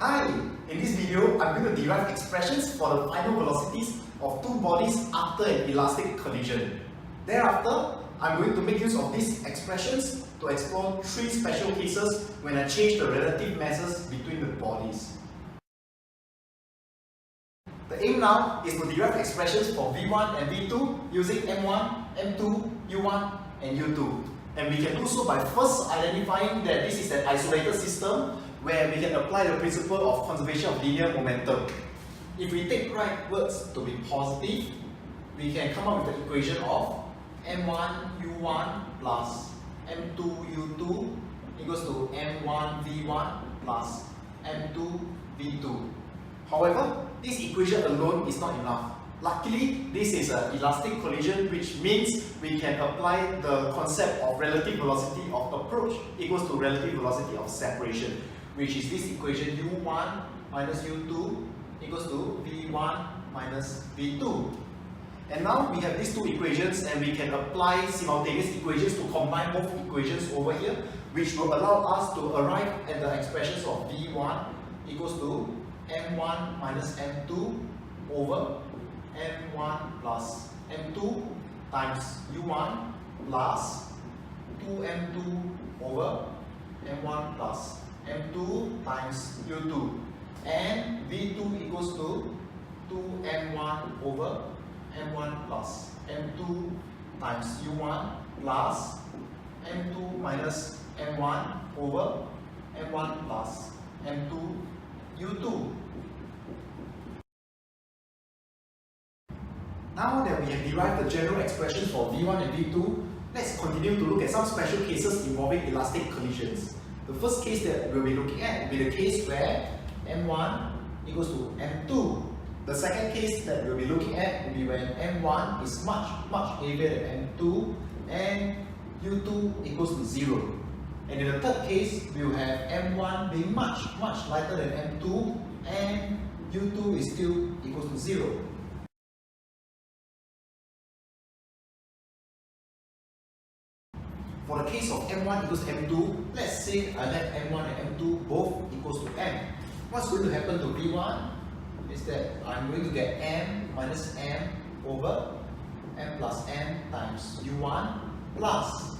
Hi! In this video, I'm going to derive expressions for the final velocities of two bodies after an elastic collision. Thereafter, I'm going to make use of these expressions to explore three special cases when I change the relative masses between the bodies. The aim now is to derive expressions for V1 and V2 using M1, M2, U1 and U2. And we can do so by first identifying that this is an isolated system where we can apply the principle of conservation of linear momentum. If we take rightwards to be positive, we can come up with the equation of M1 U1 plus M2 U2 equals to M1 V1 plus M2 V2. However, this equation alone is not enough. Luckily, this is an elastic collision, which means we can apply the concept of relative velocity of approach equals to relative velocity of separation, which is this equation U1 minus U2 equals to V1 minus V2. And now we have these two equations and we can apply simultaneous equations to combine both equations over here, which will allow us to arrive at the expressions of V1 equals to M1 minus M2 over M1 plus M2 times U1 plus 2M2 over M1 plus M2 times U2, and V2 equals to 2M1 over M1 plus M2 times U1 plus M2 minus M1 over M1 plus M2 U2. Now that we have derived the general expressions for V1 and V2, let's continue to look at some special cases involving elastic collisions. The first case that we'll be looking at will be the case where M1 equals to M2. The second case that we'll be looking at will be when M1 is much heavier than M2 and U2 equals to 0. And in the third case, we'll have M1 being much lighter than M2 and U2 is still equals to 0. For the case of M1 equals to M2, let's say I let M1 and M2 both equals to M. What's going to happen to V1 is that I'm going to get M minus M over M plus M times U1 plus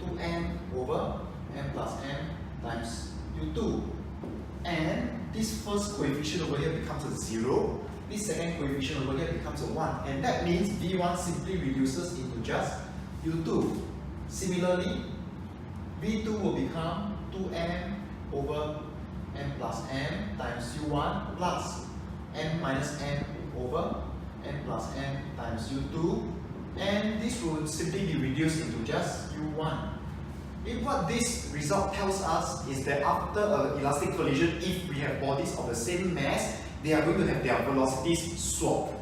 2M over M plus M times U2. And this first coefficient over here becomes a 0. This second coefficient over here becomes a 1. And that means V1 simply reduces into just U2. Similarly, V2 will become 2M over M plus M times U1 plus M minus M over M plus M times U2, and this will simply be reduced into just U1. What this result tells us is that after an elastic collision, if we have bodies of the same mass, they are going to have their velocities swapped.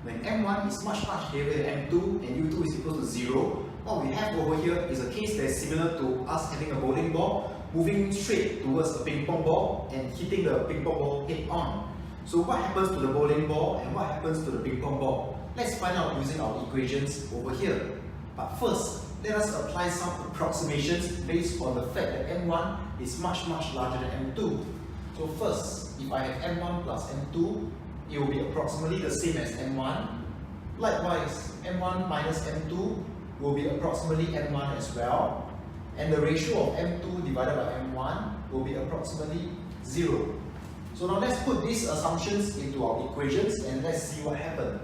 When M1 is much heavier than M2 and U2 is equal to 0, what we have over here is a case that is similar to us having a bowling ball moving straight towards a ping pong ball and hitting the ping pong ball head on. So what happens to the bowling ball and what happens to the ping pong ball? Let's find out using our equations over here. But first, let us apply some approximations based on the fact that M1 is much larger than M2. So first, if I have M1 plus M2, it will be approximately the same as M1. Likewise, M1 minus M2 will be approximately M1 as well. And the ratio of M2 divided by M1 will be approximately 0. So now let's put these assumptions into our equations and let's see what happens.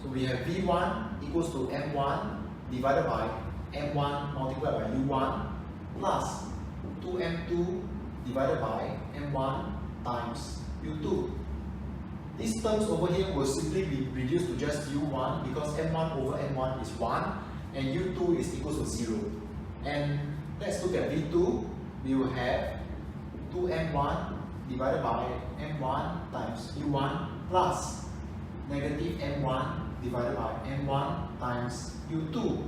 So we have V1 equals to M1 divided by M1 multiplied by U1 plus 2M2 divided by M1 times U2. These terms over here will simply be reduced to just U1 because M1 over M1 is 1 and U2 is equal to 0. And let's look at V2. We will have 2M1 divided by M1 times U1 plus negative M1 divided by M1 times U2.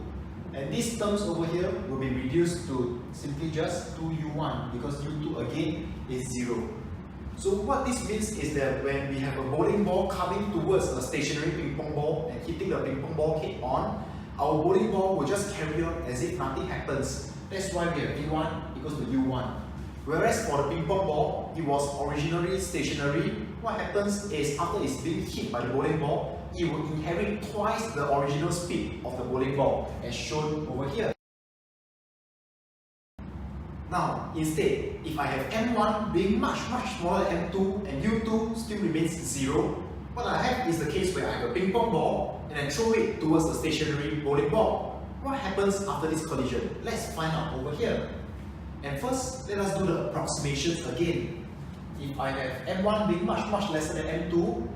And these terms over here will be reduced to simply just 2U1 because U2 again is 0. So what this means is that when we have a bowling ball coming towards a stationary ping pong ball and hitting the ping pong ball head on, our bowling ball will just carry on as if nothing happens. That's why we have V1 equals to U1. Whereas for the ping pong ball, it was originally stationary. What happens is after it's being hit by the bowling ball, it will inherit twice the original speed of the bowling ball, as shown over here. Now, instead, if I have M1 being much smaller than M2 and U2 still remains 0, what I have is the case where I have a ping pong ball and I throw it towards the stationary bowling ball. What happens after this collision? Let's find out over here. And first, let us do the approximations again. If I have M1 being much lesser than M2,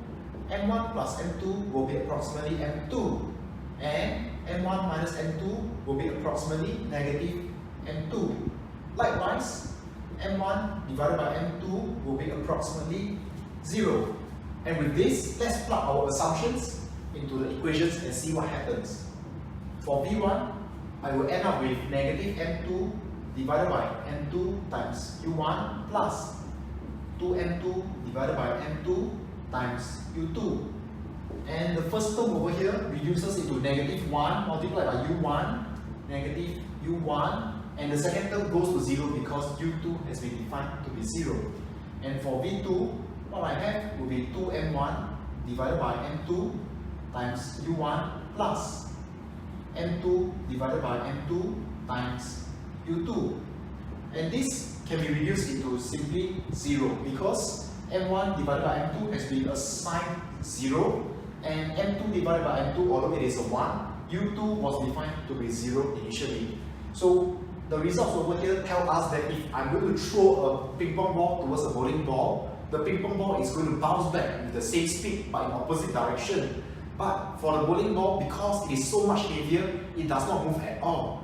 M1 plus M2 will be approximately M2. And M1 minus M2 will be approximately negative M2. Likewise, M1 divided by M2 will be approximately 0. And with this, let's plug our assumptions into the equations and see what happens. For V1, I will end up with negative M2 divided by M2 times U1 plus 2M2 divided by M2 times U2. And the first term over here reduces into negative 1 multiplied by U1, negative U1, and the second term goes to 0 because U2 has been defined to be 0. And for V2, what I have will be 2M1 divided by M2 times U1 plus M2 divided by M2 times U2. And this can be reduced into simply 0 because M1 divided by M2 has been assigned 0 and M2 divided by M2, although it is a 1, U2 was defined to be 0 initially. So the results over here tell us that if I'm going to throw a ping pong ball towards a bowling ball, the ping pong ball is going to bounce back with the same speed but in opposite direction. But for the bowling ball, because it is so much heavier, it does not move at all.